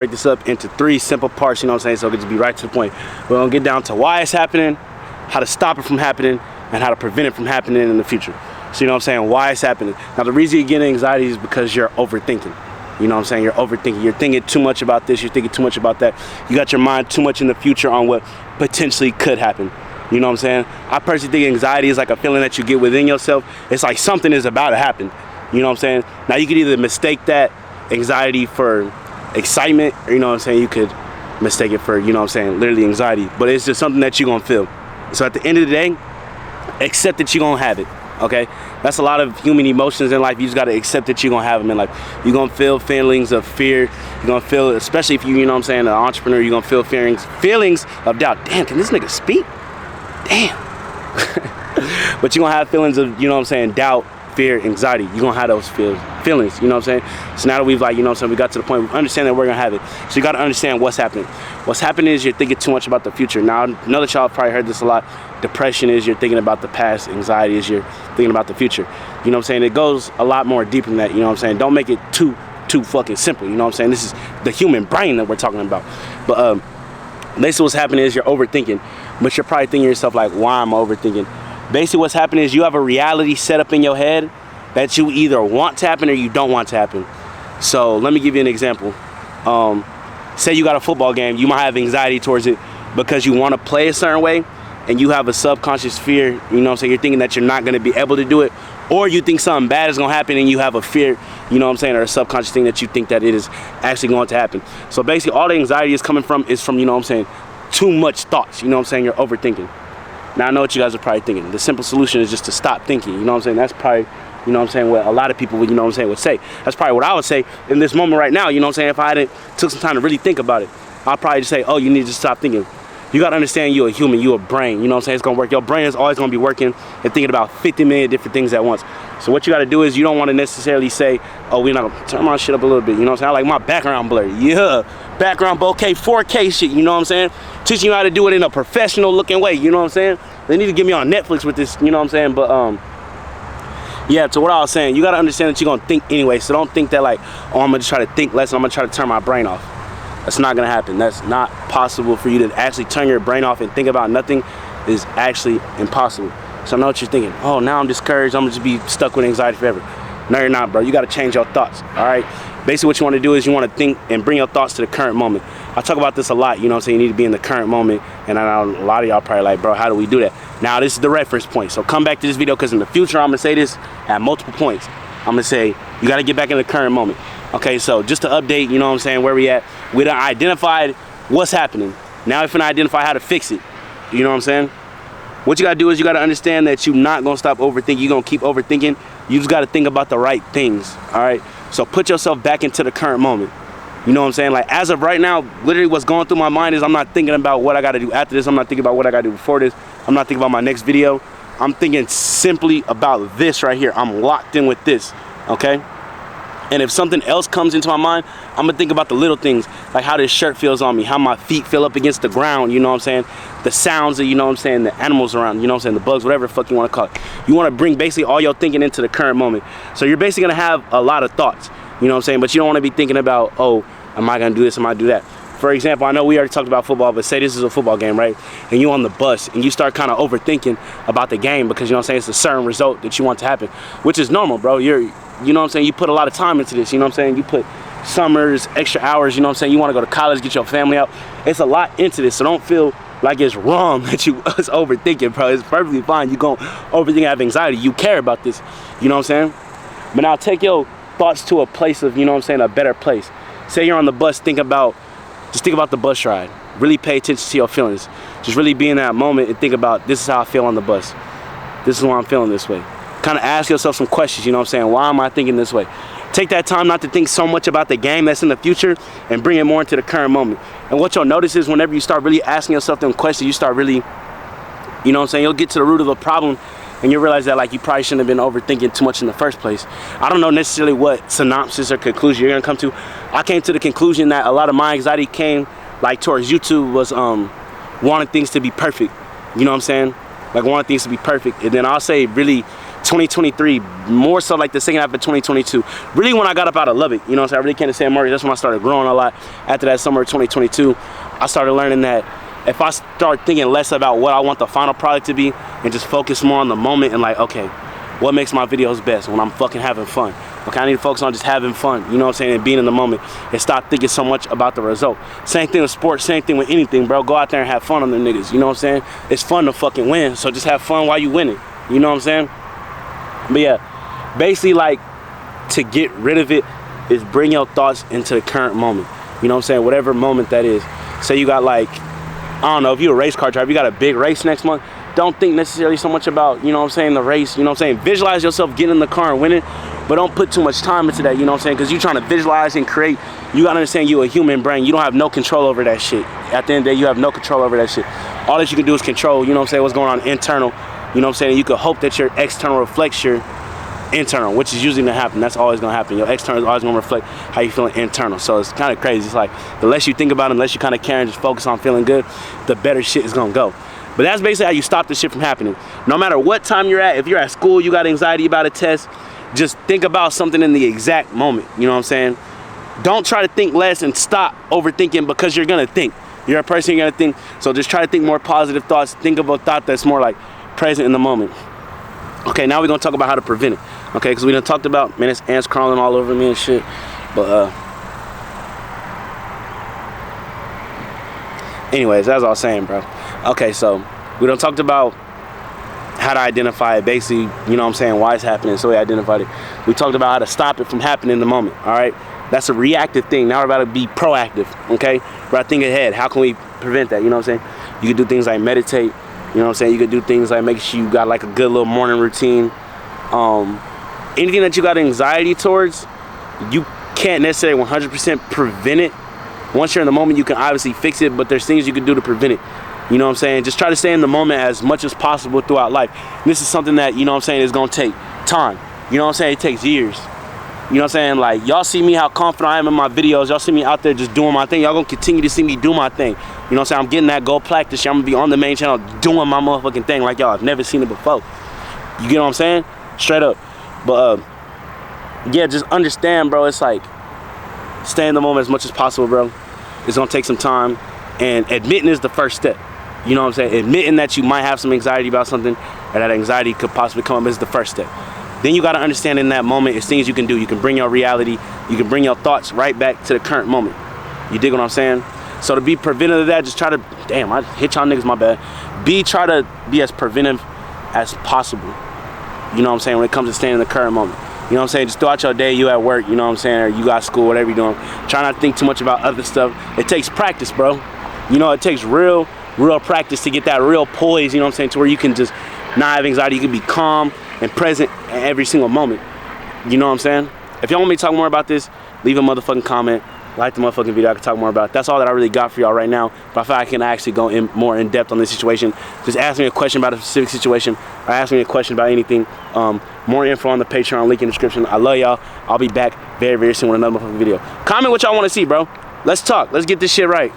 break this up into 3 simple parts, you know what I'm saying, so it can just be right to the point. We're gonna get down to why it's happening, how to stop it from happening, and how to prevent it from happening in the future. So you know what I'm saying, why it's happening. Now the reason you get anxiety is because you're overthinking. You know what I'm saying, you're overthinking. You're thinking too much about this, you're thinking too much about that. You got your mind too much in the future on what potentially could happen. You know what I'm saying? I personally think anxiety is like a feeling that you get within yourself. It's like something is about to happen. You know what I'm saying? Now you could either mistake that anxiety for excitement, or you know what I'm saying, you could mistake it for, you know what I'm saying, literally anxiety. But it's just something that you're gonna feel. So at the end of the day, accept that you're gonna have it. Okay, that's a lot of human emotions in life. You just gotta accept that you're gonna have them in life. You're gonna feel feelings of fear. You're gonna feel, especially if you know what I'm saying, an entrepreneur, you're gonna feel feelings of doubt. Damn, can this nigga speak? Damn. But you're gonna have feelings of, you know what I'm saying, doubt, fear, anxiety. You're gonna have those feelings, you know what I'm saying? So now that we've, like, you know what I'm saying, we got to the point, we understand that we're gonna have it. So you gotta understand what's happening. What's happening is you're thinking too much about the future. Now, I know that y'all probably heard this a lot. Depression is you're thinking about the past. Anxiety is you're thinking about the future. You know what I'm saying? It goes a lot more deep than that, you know what I'm saying? Don't make it too fucking simple, you know what I'm saying? This is the human brain that we're talking about. But basically what's happening is you're overthinking, but you're probably thinking to yourself, like, why am I overthinking? Basically what's happening is you have a reality set up in your head that you either want to happen or you don't want to happen. So let me give you an example. Say you got a football game, you might have anxiety towards it because you want to play a certain way and you have a subconscious fear, you know what I'm saying, you're thinking that you're not going to be able to do it, or you think something bad is going to happen and you have a fear, you know what I'm saying, or a subconscious thing that you think that it is actually going to happen. So basically all the anxiety is coming from, you know what I'm saying, too much thoughts, you know what I'm saying, you're overthinking. Now I know what you guys are probably thinking. The simple solution is just to stop thinking, you know what I'm saying, that's probably, you know what I'm saying, what a lot of people would, you know what I'm saying, would say. That's probably what I would say in this moment right now, you know what I'm saying, if I hadn't took some time to really think about it. I'll probably just say, oh, you need to stop thinking. You gotta understand you're a human, you're a brain, you know what I'm saying, it's gonna work. Your brain is always gonna be working and thinking about 50 million different things at once. So what you gotta do is you don't wanna necessarily say, oh, we're not gonna turn my shit up a little bit, you know what I'm saying, I like my background blurry, yeah, background bokeh, 4K shit, you know what I'm saying, teaching you how to do it in a professional looking way, you know what I'm saying. They need to get me on Netflix with this, you know what I'm saying, but yeah, so what I was saying, you gotta understand that you're gonna think anyway, so don't think that like, oh, I'm gonna just try to think less and I'm gonna try to turn my brain off. That's not gonna happen. That's not possible for you to actually turn your brain off and think about nothing. Is actually impossible. So I know what you're thinking. Oh, now I'm discouraged, I'm gonna just be stuck with anxiety forever. No, you're not, bro. You gotta change your thoughts, all right? Basically what you wanna do is you wanna think and bring your thoughts to the current moment. I talk about this a lot, you know what I'm saying? You need to be in the current moment, and I know a lot of y'all probably like, bro, how do we do that? Now this is the reference point, so come back to this video because in the future I'm gonna say this at multiple points. I'm gonna say, you gotta get back in the current moment. Okay, so just to update, you know what I'm saying, where we at. We done identified what's happening. Now if we identify how to fix it, you know what I'm saying? What you gotta do is you gotta understand that you're not gonna stop overthinking. You're gonna keep overthinking. You just gotta think about the right things, all right? So put yourself back into the current moment. You know what I'm saying? Like as of right now, literally what's going through my mind is I'm not thinking about what I gotta do after this. I'm not thinking about what I gotta do before this. I'm not thinking about my next video. I'm thinking simply about this right here. I'm locked in with this, okay? And if something else comes into my mind, I'm gonna think about the little things, like how this shirt feels on me, how my feet feel up against the ground, you know what I'm saying? The sounds of, you know what I'm saying, the animals around, you know what I'm saying, the bugs, whatever the fuck you wanna call it. You wanna bring basically all your thinking into the current moment. So you're basically gonna have a lot of thoughts, you know what I'm saying? But you don't wanna be thinking about, oh, am I gonna do this, am I gonna do that? For example, I know we already talked about football, but say this is a football game, right? And you on the bus and you start kind of overthinking about the game because, you know what I'm saying, it's a certain result that you want to happen, which is normal, bro. You know what I'm saying, you put a lot of time into this, you know what I'm saying? You put summers, extra hours, you know what I'm saying? You want to go to college, get your family out. It's a lot into this, so don't feel like it's wrong that you was overthinking, bro. It's perfectly fine. You gonna overthink, have anxiety. You care about this, you know what I'm saying? But now take your thoughts to a place of, you know what I'm saying, a better place. Say you're on the bus, just think about the bus ride. Really pay attention to your feelings. Just really be in that moment and think about, this is how I feel on the bus. This is why I'm feeling this way. Kind of ask yourself some questions, you know what I'm saying? Why am I thinking this way? Take that time not to think so much about the game that's in the future and bring it more into the current moment. And what you'll notice is whenever you start really asking yourself them questions, you start really, you know what I'm saying, you'll get to the root of the problem and you realize that like you probably shouldn't have been overthinking too much in the first place. I don't know necessarily what synopsis or conclusion you're gonna come to. I came to the conclusion that a lot of my anxiety came like towards YouTube was wanting things to be perfect. You know what I'm saying? Like wanting things to be perfect. And then I'll say really 2023, more so like the second half of 2022. Really when I got up out of Lubbock, you know what I'm saying? I really came to San Marcos. That's when I started growing a lot. After that summer of 2022, I started learning that if I start thinking less about what I want the final product to be and just focus more on the moment and like, okay, what makes my videos best? When I'm fucking having fun. Okay, I need to focus on just having fun, you know what I'm saying, and being in the moment and stop thinking so much about the result. Same thing with sports, same thing with anything, bro. Go out there and have fun on them niggas, you know what I'm saying? It's fun to fucking win, so just have fun while you winning, you know what I'm saying? But yeah, basically like to get rid of it is bring your thoughts into the current moment, you know what I'm saying? Whatever moment that is. Say you got like, I don't know, if you're a race car driver, you got a big race next month, don't think necessarily so much about, you know what I'm saying, the race, you know what I'm saying? Visualize yourself getting in the car and winning, but don't put too much time into that, you know what I'm saying? Because you're trying to visualize and create. You gotta understand you're a human brain. You don't have no control over that shit. At the end of the day, you have no control over that shit. All that you can do is control, you know what I'm saying, what's going on internal, you know what I'm saying? And you can hope that your external reflects your internal, which is usually gonna happen. That's always gonna happen. Your external is always gonna reflect how you feeling internal. So it's kind of crazy. It's like the less you think about it, the less you kind of care and just focus on feeling good, the better shit is gonna go. But that's basically how you stop this shit from happening. No matter what time you're at, if you're at school, you got anxiety about a test, just think about something in the exact moment, you know what I'm saying? Don't try to think less and stop overthinking because you're gonna think. You're a person, you're gonna think. So just try to think more positive thoughts. Think of a thought that's more like present in the moment. Okay, now we're gonna talk about how to prevent it. Okay, because we done talked about, man, it's ants crawling all over me and shit. But anyways, as I was saying, bro. Okay, so we done talked about how to identify it, basically, you know what I'm saying, why it's happening, so we identified it. We talked about how to stop it from happening in the moment, all right? That's a reactive thing. Now we're about to be proactive, okay? We're about to think ahead. How can we prevent that, you know what I'm saying? You can do things like meditate, you know what I'm saying? You can do things like make sure you got like a good little morning routine. Anything that you got anxiety towards, you can't necessarily 100% prevent it. Once you're in the moment, you can obviously fix it, but there's things you can do to prevent it. You know what I'm saying? Just try to stay in the moment as much as possible throughout life. And this is something that, you know what I'm saying, is gonna take time. You know what I'm saying? It takes years. You know what I'm saying? Like, y'all see me how confident I am in my videos. Y'all see me out there just doing my thing. Y'all gonna continue to see me do my thing. You know what I'm saying? I'm getting that gold plaque this year. I'm gonna be on the main channel doing my motherfucking thing like y'all have never seen it before. You get what I'm saying? Straight up. But yeah, just understand, bro. It's like, stay in the moment as much as possible, bro. It's gonna take some time, and admitting is the first step. You know what I'm saying? Admitting that you might have some anxiety about something, or that anxiety could possibly come up, is the first step. Then you gotta understand in that moment, it's things you can do. You can bring your reality, you can bring your thoughts right back to the current moment. You dig what I'm saying? So to be preventive of that, just try to, damn, I hit y'all niggas, my bad. Try to be as preventive as possible. You know what I'm saying? When it comes to staying in the current moment. You know what I'm saying? Just throughout your day, you at work, you know what I'm saying? Or you got school, whatever you're doing. Try not to think too much about other stuff. It takes practice, bro. You know, it takes real practice to get that real poise, you know what I'm saying? To where you can just not have anxiety. You can be calm and present at every single moment. You know what I'm saying? If y'all want me to talk more about this, leave a motherfucking comment. Like the motherfucking video, I can talk more about it. That's all that I really got for y'all right now. But I feel like I can actually go more in depth on this situation. Just ask me a question about a specific situation, or ask me a question about anything. More info on the Patreon, link in the description. I love y'all. I'll be back very, very soon with another motherfucking video. Comment what y'all want to see, bro. Let's talk. Let's get this shit right.